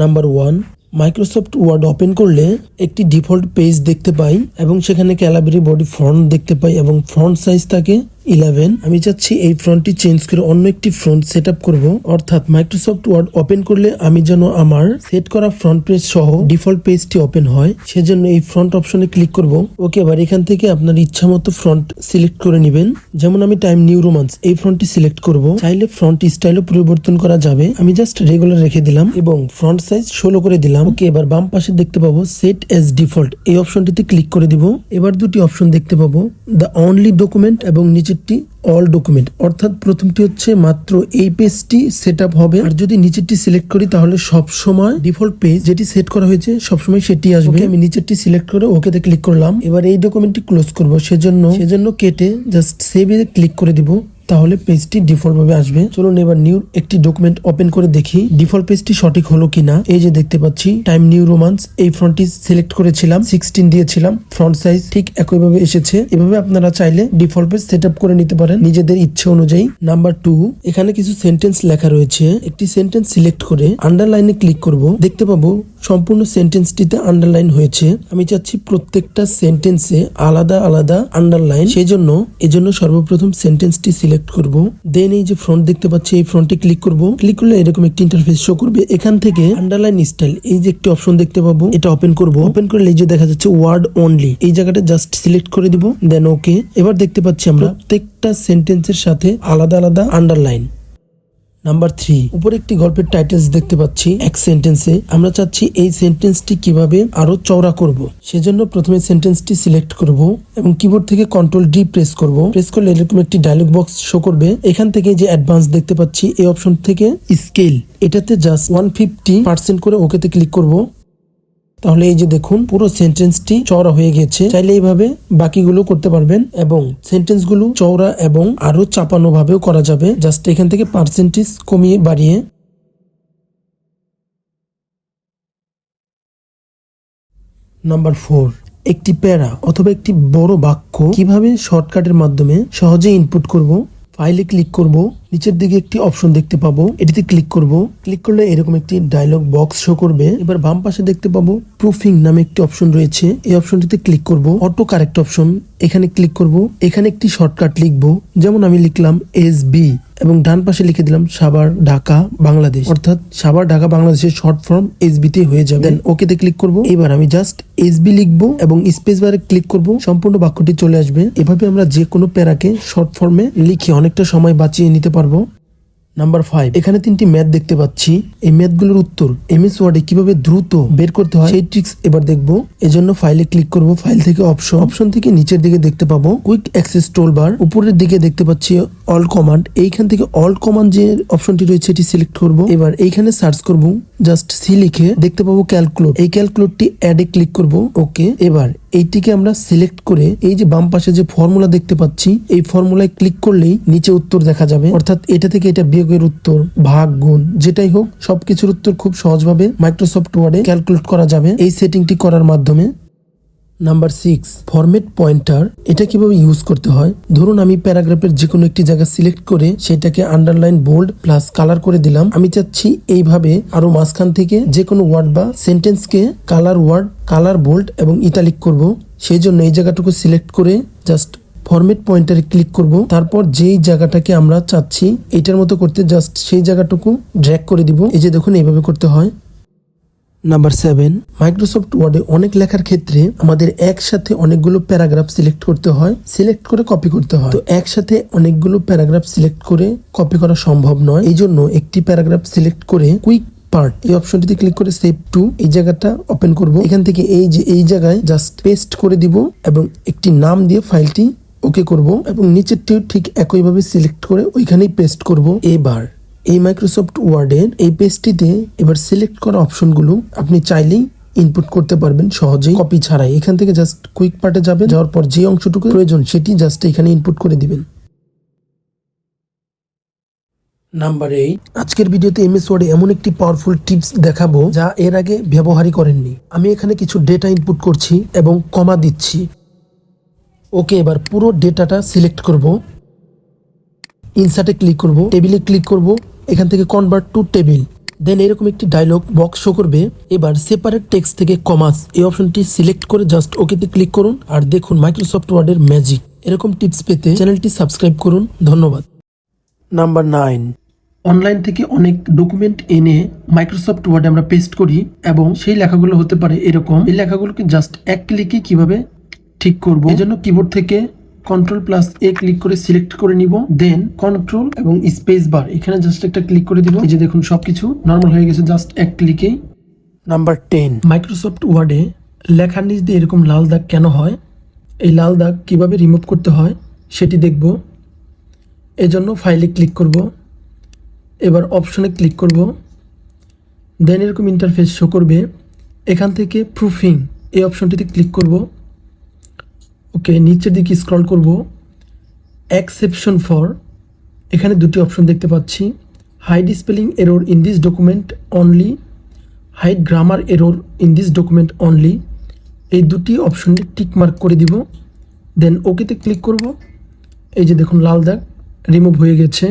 Number 1, Microsoft word open করলে একটি default page দেখতে পাই এবং সেখানে ক্যালাবেরি বডি ফন্ট দেখতে পাই এবং ফন্ট সাইজ থাকে 11। আমি চাচ্ছি এই ফন্টটি চেঞ্জ করে অন্য একটি ফন্ট সেট আপ করবো, অর্থাৎ মাইক্রোসফট ওয়ার্ড ওপেন করলে আমি যেন আমার সেট করা ফ্রন্ট পেজ সহ ডিফল্ট পেজটি ওপেন হয়, সেজন্য এই ফ্রন্ট অপশনে ক্লিক করব। ওকে, এবার এখান থেকে আপনার ইচ্ছা মতো ফ্রন্ট সিলেক্ট করে নেবেন। যেমন আমি টাইম নিউ রোমান্স এই ফ্রন্টটি সিলেক্ট করব। চাইলে ফ্রন্ট স্টাইলও পরিবর্তন করা যাবে, আমি জাস্ট রেগুলার রেখে দিলাম এবং ফ্রন্ট সাইজ 16 করে দিলাম। ওকে, এবার বাম পাশে দেখতে পাবো সেট এজ ডিফল্ট, এই অপশনটিতে ক্লিক করে দিব। এবার দুটি অপশন দেখতে পাবো, দ্য অনলি ডকুমেন্ট এবং নিচেরটি অল ডকুমেন্ট, অর্থাৎ প্রথমটি হচ্ছে মাত্র এই পেজটি সেট আপ হবে, আর যদি নিচেরটি সিলেক্ট করি তাহলে সব সময় ডিফল্ট পেজ যেটি সেট করা হয়েছে সবসময় সেটি আসবে। আমি নিচেরটি সিলেক্ট করে ওকেতে ক্লিক করলাম। এবার এই ডকুমেন্টটি ক্লোজ করব, সেজন্য কেটে জাস্ট সেভ এ ক্লিক করে দিব, তাহলে পেজটি ডিফল্ট ভাবে আসবে। চলুন এবার নিউ একটি ডকুমেন্ট ওপেন করে দেখি ডিফল্ট পেজটি সঠিক হলো কিনা। এই যে দেখতে পাচ্ছি টাইম নিউ রোমান্স, এই ফ্রন্টটি সিলেক্ট করেছিলাম, 16 দিয়েছিলাম, ফ্রন্ট সাইজ ঠিক একইভাবে এসেছে। এভাবে আপনারা চাইলে ডিফল্ট পেজ সেট আপ করে নিতে পারেন নিজেদের ইচ্ছে অনুযায়ী। নাম্বার 2, এখানে কিছু সেন্টেন্স লেখা রয়েছে, একটি সেন্টেন্স সিলেক্ট করে আন্ডারলাইনে ক্লিক করব। দেখতে পাবো সম্পূর্ণ সেন্টেন্সটিতে আন্ডারলাইন হয়েছে। আমি চাচ্ছি প্রত্যেকটা সেন্টেন্সে আলাদা আলাদা আন্ডারলাইন, এজন্য সর্বপ্রথম সেন্টেন্সটি সিলেক্ট করব। দেন এই যে ফ্রন্ট দেখতে পাচ্ছি, এই ফ্রন্টে ক্লিক করব। ক্লিক করলে এরকম একটি ইন্টারফেস শো করবে। এখান থেকে আন্ডারলাইন স্টাইল এই যে একটি অপশন দেখতে পাবো, এটা ওপেন করব। ওপেন করলে এই যে দেখা যাচ্ছে ওয়ার্ড অনলি, এই জায়গাটা জাস্ট সিলেক্ট করে দিব, দেন ওকে। এবার দেখতে পাচ্ছি আমরা প্রত্যেকটা সেন্টেন্সের সাথে আলাদা আলাদা আন্ডারলাইন। নাম্বার 3, উপরে একটি গল্পের টাইটেলস দেখতে পাচ্ছি এক সেন্টেন্সে। আমরা চাচ্ছি এই সেন্টেন্সটি কিভাবে আরো চওড়া করব, সেজন্য প্রথমে সেন্টেন্সটি সিলেক্ট করব এবং কিবোর্ড থেকে Ctrl+D প্রেস করব। প্রেস করলে এরকম একটি ডায়লগ বক্স শো করবে। এখান থেকে যে অ্যাডভান্স দেখতে পাচ্ছি, এই অপশন থেকে স্কেল, এটাতে জাস্ট 150% করে ওকেতে ক্লিক করব। তাহলে এই যে দেখুন পুরো সেন্টেন্সটি চওড়া হয়ে গেছে। চাইলে এইভাবে বাকিগুলো করতে পারবেন এবং সেন্টেন্সগুলো চওড়া এবং আরো চাপানো ভাবেও করা যাবে, জাস্ট এখান থেকে পার্সেন্টেজ কমিয়ে বাড়িয়ে। নাম্বার 4, একটি প্যারা অথবা একটি বড় বাক্য কিভাবে শর্টকাটের মাধ্যমে সহজে ইনপুট করব। ফাইলে ক্লিক করব, নিচের দিকে একটি অপশন দেখতে পাবো, এটিতে ক্লিক করব। ক্লিক করলে এরকম একটি ডায়লগ বক্স শো করবে। এবার বাম পাশে দেখতে পাবো প্রুফিং নামে একটি অপশন রয়েছে, এই অপশনটিতে ক্লিক করব। অটো কারেক্ট অপশন, এখানে ক্লিক করব। এখানে একটি শর্টকাট লিখবো, যেমন আমি লিখলাম SB এবং ডান পাশে লিখে দিলাম সাভার ঢাকা বাংলাদেশ, অর্থাৎ সাভার ঢাকা বাংলাদেশের শর্ট ফর্ম SB তে হয়ে যাবে। দেন ওকেতে ক্লিক করব। এবার আমি জাস্ট SB লিখবো এবং স্পেস বারে ক্লিক করব, সম্পূর্ণ বাক্যটি চলে আসবে। এভাবে আমরা যে কোনো প্যারাকে শর্ট ফর্মে লিখে অনেকটা সময় বাঁচিয়ে নিতে পারবো। নাম্বার 5, এখানে 3টি ম্যাথ দেখতে পাচ্ছি। এই ম্যাথগুলোর উত্তর MS ওয়ার্ডে কিভাবে দ্রুত বের করতে হয় সেই ট্রিক্স এবার দেখবো। এজন্য ফাইলে ক্লিক করব। ফাইল থেকে অপশন থেকে নিচের দিকে দেখতে পাবো কুইক অ্যাক্সেস টুলবার, উপরের দিকে দেখতে পাচ্ছি অল কমান্ড। এইখান থেকে অল কমান্ড যে অপশনটি রয়েছে এটি সিলেক্ট করব। এবার এইখানে সার্চ করব, জাস্ট সি লিখে দেখতে পাবো ক্যালকুলেট, এই ক্যালকুলেটটি অ্যাডে ক্লিক করব। ওকে, এবার এইটিকে আমরা সিলেক্ট করে এই যে বাম পাশে যে ফর্মুলা দেখতে পাচ্ছি, এই ফর্মুলায় ক্লিক করলেই নিচে উত্তর দেখা যাবে, অর্থাৎ এটা থেকে এটা বিয়োগের উত্তর, ভাগ, গুণ যেটাই হোক সবকিছুর উত্তর খুব সহজভাবে মাইক্রোসফট ওয়ার্ডে ক্যালকুলেট করা যাবে এই সেটিংটি করার মাধ্যমে। নাম্বার 6, ফরম্যাট পয়েন্টার, এটা কিভাবে ইউজ করতে হয়। ধরুন আমি প্যারাগ্রাফের যে কোনো একটি জায়গা সিলেক্ট করে সেটাকে আন্ডারলাইন, বোল্ড প্লাস কালার করে দিলাম। আমি চাচ্ছি এইভাবে আরো মাঝখান থেকে যে কোনো ওয়ার্ড বা সেন্টেন্সকে কালার ওয়ার্ড, কালার, বোল্ড এবং ইটালিক করব। সেই জন্য এই জায়গাটুকু সিলেক্ট করে জাস্ট ফরম্যাট পয়েন্টারে ক্লিক করব। তারপর যেই জায়গাটাকে আমরা চাচ্ছি এটার মতো করতে জাস্ট সেই জায়গাটুকু ড্র্যাগ করে দিব। এই যে দেখুন এইভাবে করতে হয়। নাম্বার 7, মাইক্রোসফট ওয়ার্ডে অনেক লেখার ক্ষেত্রে আমাদের একসাথে অনেকগুলো প্যারাগ্রাফ সিলেক্ট করতে হয়, সিলেক্ট করে কপি করতে হয়। তো একসাথে অনেকগুলো প্যারাগ্রাফ সিলেক্ট করে কপি করা সম্ভব নয়, এই জন্য একটি প্যারাগ্রাফ সিলেক্ট করে কুইক পার্ট এই অপশনটিতে ক্লিক করে সেভ টু এই জায়গাটা ওপেন করব। এখান থেকে এই জায়গায় জাস্ট পেস্ট করে দিব এবং একটি নাম দিয়ে ফাইলটি ওকে করব এবং নিচেরটিও ঠিক একইভাবে সিলেক্ট করে ওইখানেই পেস্ট করব। এবার এই মাইক্রোসফট ওয়ার্ডের এই পেজটিতে এবার সিলেক্ট করা অপশনগুলো আপনি চাইলেই ইনপুট করতে পারবেন সহজেই কপি ছাড়াই। এখান থেকে জাস্ট কুইক পার্টে যাওয়ার পর যে অংশটুকু প্রয়োজন সেটি জাস্ট এখানে ইনপুট করে দিবেন। নাম্বার 8, আজকের ভিডিওতে MS ওয়ার্ডে এমন একটি পাওয়ারফুল টিপস দেখাবো যা এর আগে ব্যবহারই করেননি। আমি এখানে কিছু ডেটা ইনপুট করছি এবং কমা দিচ্ছি। ওকে, এবার পুরো ডেটাটা সিলেক্ট করব, ইনসার্টে ক্লিক করব, টেবিলে ক্লিক করব, এখান থেকে কনভার্ট টু টেবিল দেন এরকম একটি ডায়লগ বক্স শো করবে। এবার সেপারেট টেক্সট থেকে কমাস এই অপশনটি সিলেক্ট করে জাস্ট ওকেতে ক্লিক করুন আর দেখুন মাইক্রোসফট ওয়ার্ডের ম্যাজিক। এরকম টিপস পেতে চ্যানেলটি সাবস্ক্রাইব করুন। ধন্যবাদ। নাম্বার 9, অনলাইন থেকে অনেক ডকুমেন্ট এনে মাইক্রোসফট ওয়ার্ডে আমরা পেস্ট করি এবং সেই লেখাগুলো হতে পারে এরকম। এই লেখাগুলোকে জাস্ট এক ক্লিকে কিভাবে ঠিক করব, এই জন্য কিবোর্ড থেকে Ctrl+A ক্লিক করে সিলেক্ট করে নিব। দেন কন্ট্রোল এবং স্পেস বার এখানে জাস্ট একটা ক্লিক করে দিব। এই যে দেখুন সবকিছু নর্মাল হয়ে গেছে জাস্ট এক ক্লিকেই। নাম্বার 10, মাইক্রোসফট ওয়ার্ডে লেখার নিচ দিয়ে এরকম লাল দাগ কেন হয়, এই লাল দাগ কিভাবে রিমুভ করতে হয় সেটি দেখব। এজন্য ফাইলে ক্লিক করব, এবার অপশনে ক্লিক করব। দেন এরকম ইন্টারফেস শো করবে। এখান থেকে প্রুফিং এই অপশনটিতে ক্লিক করব। ওকে, নিচের দিকে স্ক্রল করব। এক্সেপশন ফর এখানে দুটি অপশন দেখতে পাচ্ছি, hide spelling error in this document only, hide grammar error in this document only. এই দুটি অপশনে টিক মার্ক করে দিব। দেন ওকেতে ক্লিক করব। এই যে দেখুন লাল দাগ রিমুভ হয়ে গেছে।